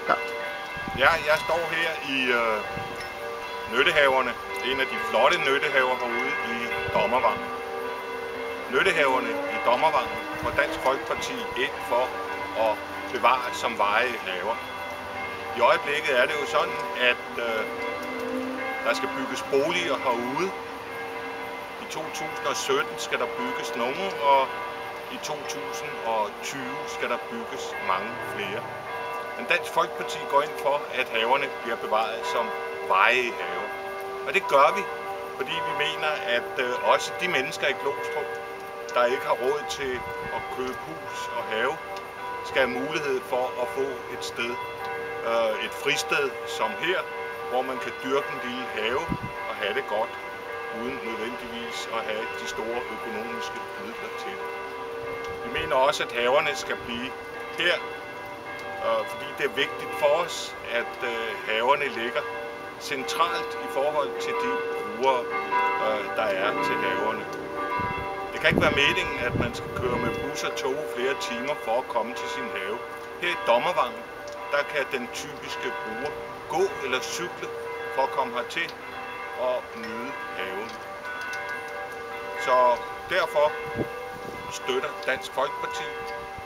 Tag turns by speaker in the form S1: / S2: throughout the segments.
S1: Ja.
S2: Ja, jeg står her i Nyttehaverne. En af de flotte nyttehaver herude i Dommervang. Nyttehaverne i Dommervang går Dansk Folkeparti ind for at bevare som varige haver. I øjeblikket er det jo sådan, at der skal bygges boliger herude. I 2017 skal der bygges nogle, og i 2020 skal der bygges mange flere. Men Dansk Folkeparti går ind for, at haverne bliver bevaret som varige haver. Og det gør vi, fordi vi mener, at også de mennesker i Glostrup, der ikke har råd til at købe hus og have, skal have mulighed for at få et sted, et fristed som her, hvor man kan dyrke en lille have og have det godt, uden nødvendigvis at have de store økonomiske midler til det. Vi mener også, at haverne skal blive her, fordi det er vigtigt for os, at haverne ligger centralt i forhold til de brugere, der er til haverne. Det kan ikke være meningen, at man skal køre med bus og tog flere timer for at komme til sin have. Her i Dommervang, der kan den typiske bruger gå eller cykle for at komme hertil og nyde haven. Så derfor støtter Dansk Folkeparti,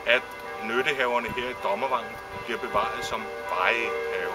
S2: at nyttehaverne her i Dommervang bliver bevaret som varige haver.